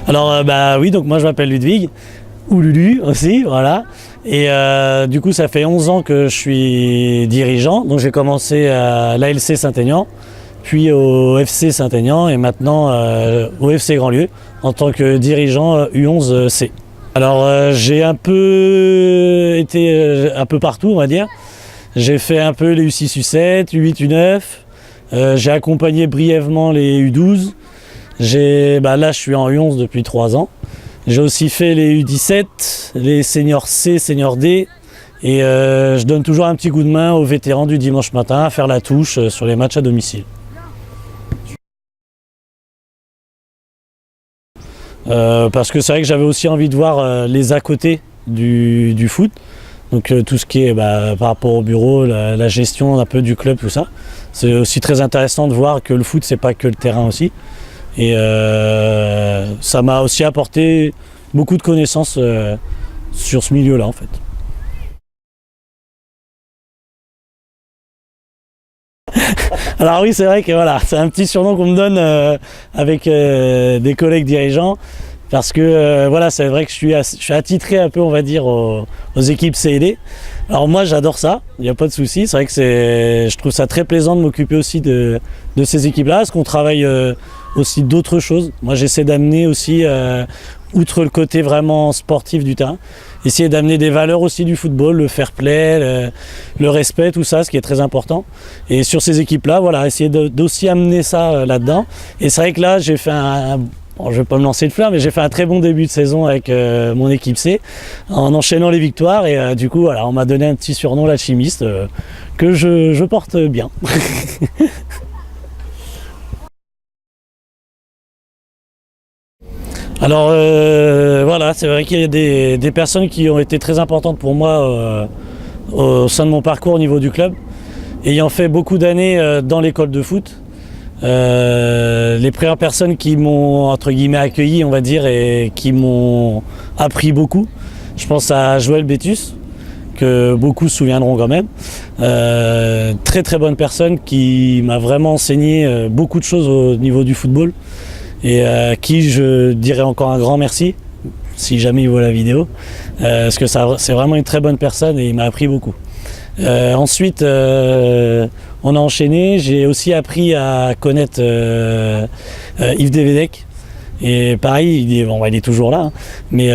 Alors oui, donc moi je m'appelle Ludwig, ou Lulu aussi, voilà. Et du coup ça fait 11 ans que je suis dirigeant, donc j'ai commencé à l'ALC Saint-Aignan, puis au FC Saint-Aignan et maintenant au FC Grandlieu en tant que dirigeant U11C. Alors j'ai un peu été un peu partout on va dire. J'ai fait un peu les U6, U7, U8, U9, j'ai accompagné brièvement les U12. Là je suis en U11 depuis 3 ans. J'ai aussi fait les U17, les seniors C, seniors D et je donne toujours un petit coup de main aux vétérans du dimanche matin à faire la touche sur les matchs à domicile. Parce que c'est vrai que j'avais aussi envie de voir les à côté du foot. Donc tout ce qui est par rapport au bureau, la gestion un peu du club, tout ça. C'est aussi très intéressant de voir que le foot, c'est pas que le terrain aussi. Et ça m'a aussi apporté beaucoup de connaissances sur ce milieu-là en fait. Alors oui, c'est vrai que voilà, c'est un petit surnom qu'on me donne avec des collègues dirigeants. Parce que voilà, c'est vrai que je suis attitré un peu, on va dire, aux équipes C et D. Alors moi, j'adore ça, il n'y a pas de souci. C'est vrai que je trouve ça très plaisant de m'occuper aussi de ces équipes-là, parce qu'on travaille aussi d'autres choses. Moi, j'essaie d'amener aussi, outre le côté vraiment sportif du terrain, essayer d'amener des valeurs aussi du football, le fair play, le respect, tout ça, ce qui est très important. Et sur ces équipes-là, voilà, essayer d'aussi amener ça là-dedans. Et c'est vrai que là, j'ai fait bon, je ne vais pas me lancer de fleurs, mais j'ai fait un très bon début de saison avec mon équipe C, en enchaînant les victoires. Et du coup, voilà, on m'a donné un petit surnom, l'alchimiste, que je porte bien. Alors voilà, c'est vrai qu'il y a des personnes qui ont été très importantes pour moi au sein de mon parcours au niveau du club. Ayant fait beaucoup d'années dans l'école de foot, les premières personnes qui m'ont entre guillemets accueilli, on va dire, et qui m'ont appris beaucoup, je pense à Joël Bétus, que beaucoup se souviendront quand même. Très très bonne personne qui m'a vraiment enseigné beaucoup de choses au niveau du football et à qui je dirais encore un grand merci si jamais il voit la vidéo, parce que c'est vraiment une très bonne personne et il m'a appris beaucoup. Ensuite, on a enchaîné. J'ai aussi appris à connaître Yves Devedec. Et pareil, il est toujours là, hein, mais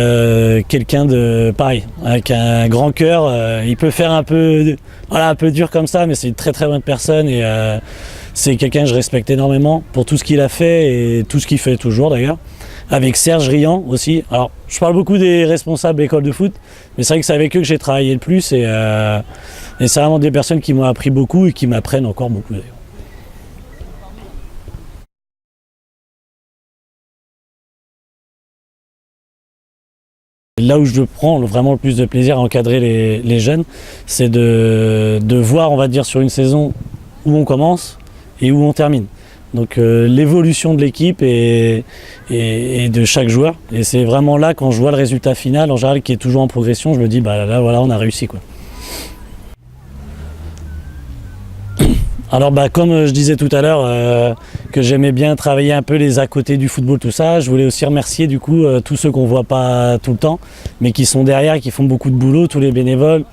quelqu'un de pareil, avec un grand cœur. Il peut faire un peu dur comme ça, mais c'est une très très bonne personne et c'est quelqu'un que je respecte énormément pour tout ce qu'il a fait et tout ce qu'il fait toujours d'ailleurs. Avec Serge Riant aussi. Alors, je parle beaucoup des responsables d'école de foot, mais c'est vrai que c'est avec eux que j'ai travaillé le plus et c'est vraiment des personnes qui m'ont appris beaucoup et qui m'apprennent encore beaucoup d'ailleurs. Là où je prends vraiment le plus de plaisir à encadrer les jeunes, c'est de voir, on va dire, sur une saison où on commence et où on termine. Donc l'évolution de l'équipe et de chaque joueur. Et c'est vraiment là, quand je vois le résultat final, en général, qui est toujours en progression, je me dis, là, voilà, on a réussi, quoi. Alors comme je disais tout à l'heure que j'aimais bien travailler un peu les à côté du football, tout ça, je voulais aussi remercier du coup tous ceux qu'on ne voit pas tout le temps, mais qui sont derrière, qui font beaucoup de boulot, tous les bénévoles,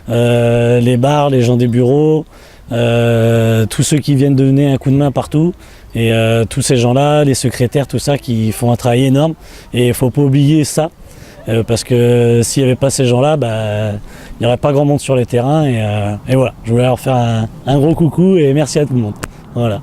les bars, les gens des bureaux, tous ceux qui viennent donner un coup de main partout, et tous ces gens-là, les secrétaires, tout ça, qui font un travail énorme, et il ne faut pas oublier ça. Parce que s'il n'y avait pas ces gens-là, il n'y aurait pas grand monde sur les terrains et voilà, je voulais leur faire un gros coucou et merci à tout le monde. Voilà.